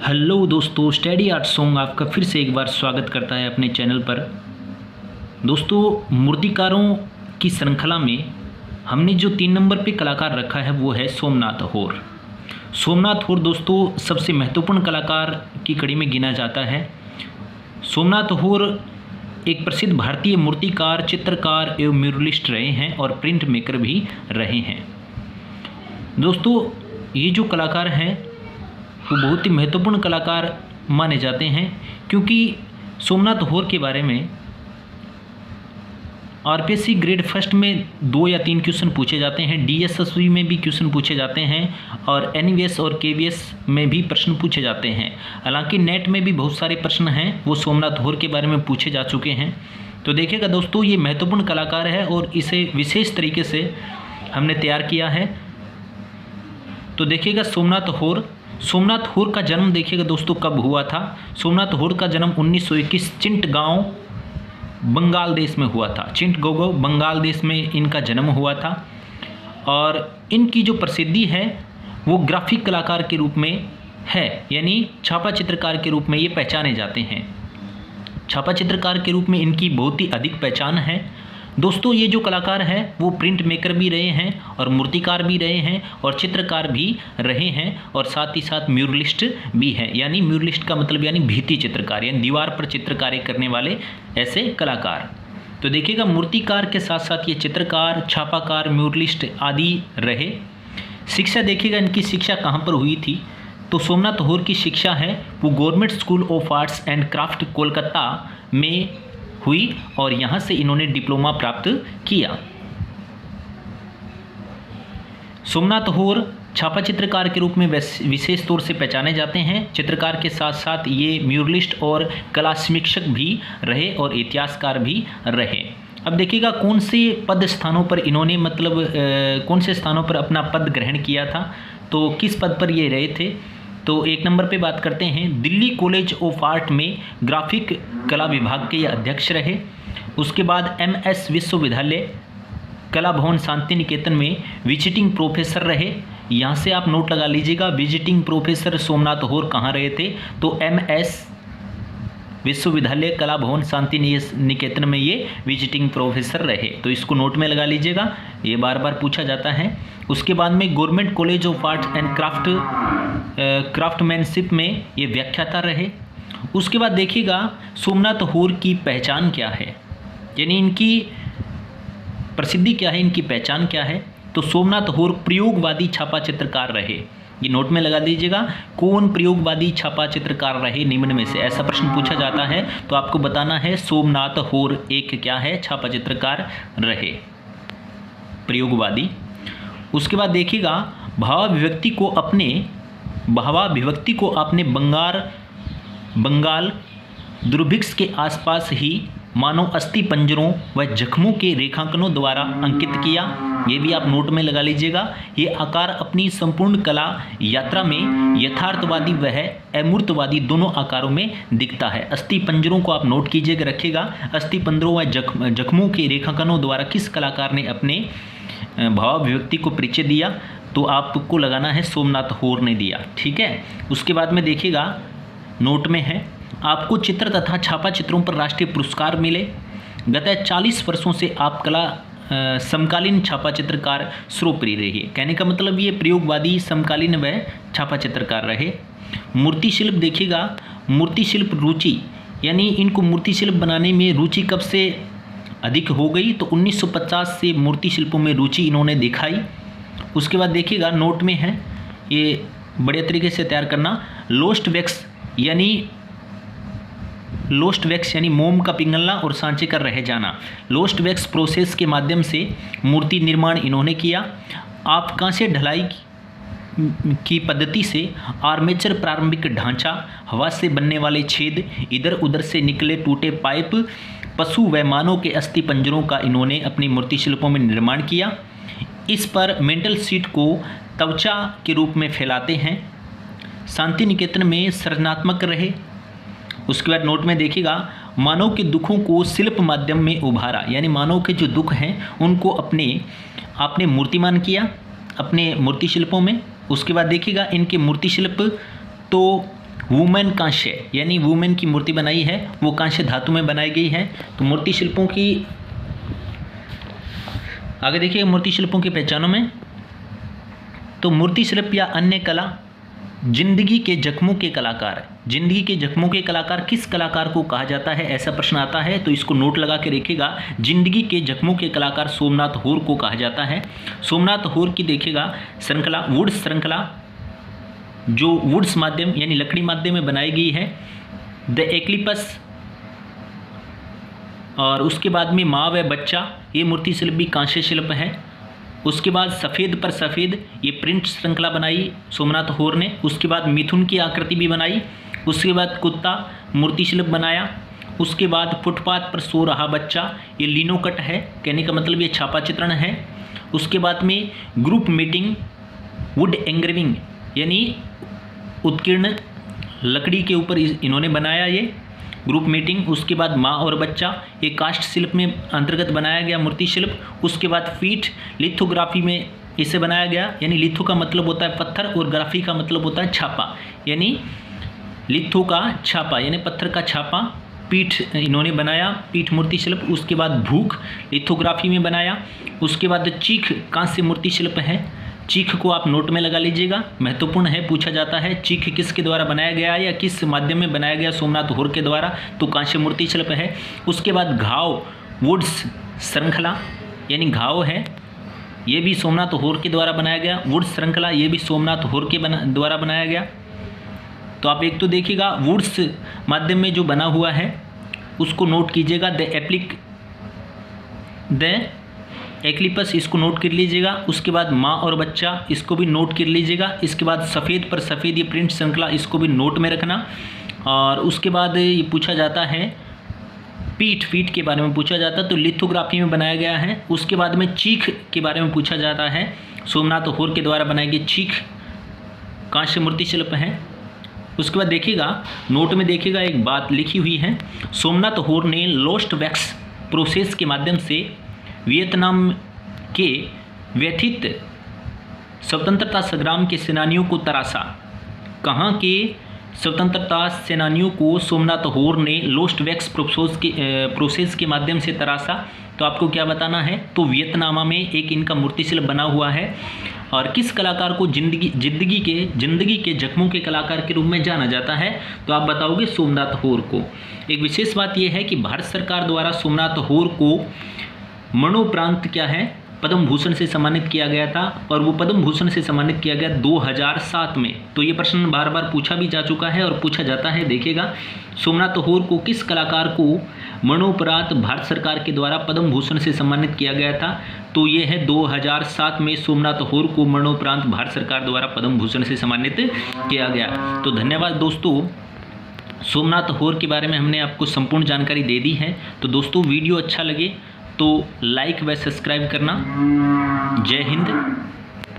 Hello दोस्तों, study art song आपका फिर से एक बार स्वागत करता है अपने चैनल पर। दोस्तों, मूर्तिकारों की श्रृंखला में हमने जो 3 नंबर पे कलाकार रखा है वो है सोमनाथ होर। सोमनाथ होर दोस्तों सबसे महत्वपूर्ण कलाकार की कड़ी में गिना जाता है। सोमनाथ होर एक प्रसिद्ध भारतीय मूर्तिकार, चित्रकार एवं म्यूरलिस्ट रहे हैं और प्रिंट मेकर भी रहे हैं। दोस्तों, ये जो कलाकार हैं वो बहुत ही महत्वपूर्ण कलाकार माने जाते हैं, क्योंकि सोमनाथ होर के बारे में आरपीएससी ग्रेड फर्स्ट में 2 या 3 क्वेश्चन पूछे जाते हैं, डीएसएसबी में भी क्वेश्चन पूछे जाते हैं और एनवीएस और केवीएस में भी प्रश्न पूछे जाते हैं। हालांकि नेट में भी बहुत सारे प्रश्न हैं वो सोमनाथ होर के बारे में पूछे जा चुके हैं। तो देखिएगा दोस्तों, ये महत्वपूर्ण कलाकार है और इसे विशेष तरीके से हमने तैयार किया है। तो देखिएगा सोमनाथ होर का जन्म देखिएगा दोस्तों कब हुआ था। सोमनाथ होर का जन्म 1921 चिंटगांव बंगाल देश में हुआ था। चिंटगांव बंगाल देश में इनका जन्म हुआ था और इनकी जो प्रसिद्धि है वो ग्राफिक कलाकार के रूप में है, यानी छापा चित्रकार के रूप में ये पहचाने जाते हैं। छापा चित्रकार के रूप में इनकी बहुत ही अधिक पहचान है। दोस्तों, ये जो कलाकार हैं वो प्रिंट मेकर भी रहे हैं और मूर्तिकार भी रहे हैं और चित्रकार भी रहे हैं और साथ ही साथ म्यूरलिस्ट भी हैं। यानी म्यूरलिस्ट का मतलब यानी भित्ति चित्रकार, यानी दीवार पर चित्रकारी करने वाले ऐसे कलाकार। तो देखिएगा, मूर्तिकार के साथ साथ ये चित्रकार, छापाकार, म्यूरलिस्ट आदि रहे। शिक्षा देखिएगा, इनकी शिक्षा कहाँ पर हुई थी। तो सोमनाथ होर की शिक्षा है वो government school of arts and craft Kolkata में हुई और यहाँ से इन्होंने डिप्लोमा प्राप्त किया। सोमनाथ होर छापा चित्रकार के रूप में विशेष तौर से पहचाने जाते हैं। चित्रकार के साथ साथ ये म्यूरलिस्ट और कला समीक्षक भी रहे और इतिहासकार भी रहे। अब देखिएगा कौन से पद स्थानों पर इन्होंने कौन से स्थानों पर अपना पद ग्रहण किया था, तो किस पद पर ये रहे थे। तो 1 नंबर पे बात करते हैं, दिल्ली कॉलेज ऑफ आर्ट में ग्राफिक कला विभाग के ये अध्यक्ष रहे। उसके बाद एमएस विश्वविद्यालय कला भवन शांति निकेतन में विजिटिंग प्रोफेसर रहे। यहाँ से आप नोट लगा लीजिएगा, विजिटिंग प्रोफेसर सोमनाथ होर कहाँ रहे थे, तो एमएस विश्वविद्यालय कला भवन शांति निकेतन में ये विजिटिंग प्रोफेसर रहे। तो इसको नोट में लगा लीजिएगा, ये बार बार पूछा जाता है। उसके बाद में government college of art and craftsmanship में ये व्याख्याता रहे। उसके बाद देखिएगा सोमनाथ होर की पहचान क्या है, यानी इनकी प्रसिद्धि क्या है, इनकी पहचान क्या है। तो सोमनाथ होर प्रयोगवादी छापा चित्रकार रहे। ये नोट में लगा दीजिएगा, कौन प्रयोगवादी छापा चित्रकार रहे निम्न में से, ऐसा प्रश्न पूछा जाता है तो आपको बताना है सोमनाथ होर एक क्या है, छापा चित्रकार रहे, प्रयोगवादी। उसके बाद देखिएगा भावाभिव्यक्ति को अपने बंगाल दुर्भिक्ष के आसपास ही मानव अस्थि पंजरों व जख्मों के रेखांकनों द्वारा अंकित किया। ये भी आप नोट में लगा लीजिएगा। ये आकार अपनी संपूर्ण कला यात्रा में यथार्थवादी व अमूर्तवादी दोनों आकारों में दिखता है। अस्थि पंजरों को आप नोट कीजिएगा, रखिएगा। अस्थि पंजरों व जख्मों के रेखांकनों द्वारा किस कलाकार ने अपने भावाभिव्यक्ति को परिचय दिया, तो आपको लगाना है सोमनाथ होर ने दिया, ठीक है। उसके बाद में देखिएगा नोट में है, आपको चित्र तथा छापा चित्रों पर राष्ट्रीय पुरस्कार मिले। गत 40 वर्षों से आप कला समकालीन छापा चित्रकार सर्वोपरि रही। कहने का मतलब ये प्रयोगवादी, समकालीन व छापा चित्रकार रहे। मूर्ति शिल्प देखिएगा, मूर्ति शिल्प रुचि, यानी इनको मूर्ति शिल्प बनाने में रुचि कब से अधिक हो गई, तो 1950 से मूर्ति शिल्पों में रुचि इन्होंने दिखाई। उसके बाद देखिएगा नोट में है, ये बड़े तरीके से तैयार करना, लोस्ट वैक्स यानी मोम का पिघलना और सांचे का रह जाना। लोस्ट वैक्स प्रोसेस के माध्यम से मूर्ति निर्माण इन्होंने किया। आप कांस्य ढलाई की पद्धति से आर्मेचर प्रारंभिक ढांचा, हवा से बनने वाले छेद, इधर उधर से निकले टूटे पाइप, पशु व मानव के अस्थि पंजरों का इन्होंने अपनी मूर्ति शिल्पों में निर्माण किया। इस पर मेंटल शीट को त्वचा के रूप में फैलाते हैं। शांति निकेतन में सृजनात्मक रहे। उसके बाद नोट में देखिएगा, मानव के दुखों को शिल्प माध्यम में उभारा, यानी मानव के जो दुख हैं उनको आपने मूर्तिमान किया अपने मूर्ति शिल्पों में। उसके बाद देखिएगा इनके मूर्ति शिल्प तो वुमेन कांस्य यानी वुमेन की मूर्ति बनाई है, वो कांस्य धातु में बनाई गई है। तो मूर्ति शिल्पों की आगे देखिए, मूर्ति शिल्पों की पहचानों में तो मूर्ति शिल्प या अन्य कला जिंदगी के जख्मों के कलाकार। जिंदगी के जख्मों के कलाकार किस कलाकार को कहा जाता है, ऐसा प्रश्न आता है तो इसको नोट लगा के रखिएगा। जिंदगी के जख्मों के कलाकार सोमनाथ होर को कहा जाता है। सोमनाथ होर की देखिएगा श्रृंखला वुड्स श्रृंखला जो वुड्स माध्यम यानी लकड़ी माध्यम में बनाई गई है, द एक्लिपस, और उसके बाद में माँ व बच्चा, ये मूर्ति शिल्प भी कांस्य शिल्प है। उसके बाद सफ़ेद पर सफ़ेद, ये प्रिंट श्रृंखला बनाई सोमनाथ होर ने। उसके बाद मिथुन की आकृति भी बनाई। उसके बाद कुत्ता मूर्ति शिल्प बनाया। उसके बाद फुटपाथ पर सो रहा बच्चा, ये लिनोकट है, कहने का मतलब ये छापा चित्रण है। उसके बाद में ग्रुप मीटिंग वुड एंग्रेविंग यानी उत्कीर्ण लकड़ी के ऊपर इन्होंने बनाया ये ग्रुप मीटिंग। उसके बाद माँ और बच्चा, ये कास्ट शिल्प में अंतर्गत बनाया गया मूर्ति शिल्प। उसके बाद फीट लिथोग्राफी में इसे बनाया गया, यानी लिथो का मतलब होता है पत्थर और ग्राफी का मतलब होता है छापा, यानी लिथो का छापा यानी पत्थर का छापा। पीठ इन्होंने बनाया, पीठ मूर्ति शिल्प। उसके बाद भूख लिथोग्राफी में बनाया। उसके बाद चीख कांस्य मूर्ति शिल्प है। चीख को आप नोट में लगा लीजिएगा, महत्वपूर्ण है, पूछा जाता है चीख किसके द्वारा बनाया गया या किस माध्यम में बनाया गया, सोमनाथ होर के द्वारा, तो कांस्य मूर्ति शिल्प है। उसके बाद घाव वुड्स श्रृंखला यानी घाव है, ये भी सोमनाथ होर के द्वारा बनाया गया। वुड्स श्रृंखला ये भी सोमनाथ होर के द्वारा बनाया गया। तो आप एक तो देखिएगा वुड्स माध्यम में जो बना हुआ है उसको नोट कीजिएगा, द एक्लिपस इसको नोट कर लीजिएगा। उसके बाद माँ और बच्चा इसको भी नोट कर लीजिएगा। इसके बाद सफ़ेद पर सफ़ेद ये प्रिंट श्रृंखला, इसको भी नोट में रखना। और उसके बाद ये पूछा जाता है फीट के बारे में पूछा जाता है, तो लिथोग्राफी में बनाया गया है। उसके बाद में चीख के बारे में पूछा जाता है, सोमनाथ होर के द्वारा बनाई गई चीख कांस्य मूर्ति शिल्प है। उसके बाद देखिएगा नोट में देखिएगा एक बात लिखी हुई है, सोमनाथ होर ने लोस्ट वैक्स प्रोसेस के माध्यम से वियतनाम के व्यथित स्वतंत्रता संग्राम के सेनानियों को तराशा। कहाँ के स्वतंत्रता सेनानियों को सोमनाथ होर ने लोस्ट वैक्स प्रोसेस के माध्यम से तराशा। तो आपको क्या बताना है, तो वियतनाम में एक इनका मूर्ति शिल्प बना हुआ है। और किस कलाकार को जिंदगी के जख्मों के कलाकार के रूप में जाना जाता है, तो आप बताओगे सोमनाथ होर को। एक विशेष बात यह है कि भारत सरकार द्वारा सोमनाथ होर को मरणोपरांत क्या है, पद्म भूषण से सम्मानित किया गया था, और वो पद्म भूषण से सम्मानित किया गया 2007 में। तो ये प्रश्न बार बार पूछा भी जा चुका है और पूछा जाता है। देखिएगा सोमनाथ होर को किस कलाकार को मरणोपरांत भारत सरकार के द्वारा पद्म भूषण से सम्मानित किया गया था, तो ये है 2007 में सोमनाथ होर को मरणोपरांत भारत सरकार द्वारा पद्म भूषण से सम्मानित किया गया। तो धन्यवाद दोस्तों, सोमनाथ होर के बारे में हमने आपको संपूर्ण जानकारी दे दी है। तो दोस्तों वीडियो अच्छा लगे तो लाइक व सब्सक्राइब करना। जय हिंद।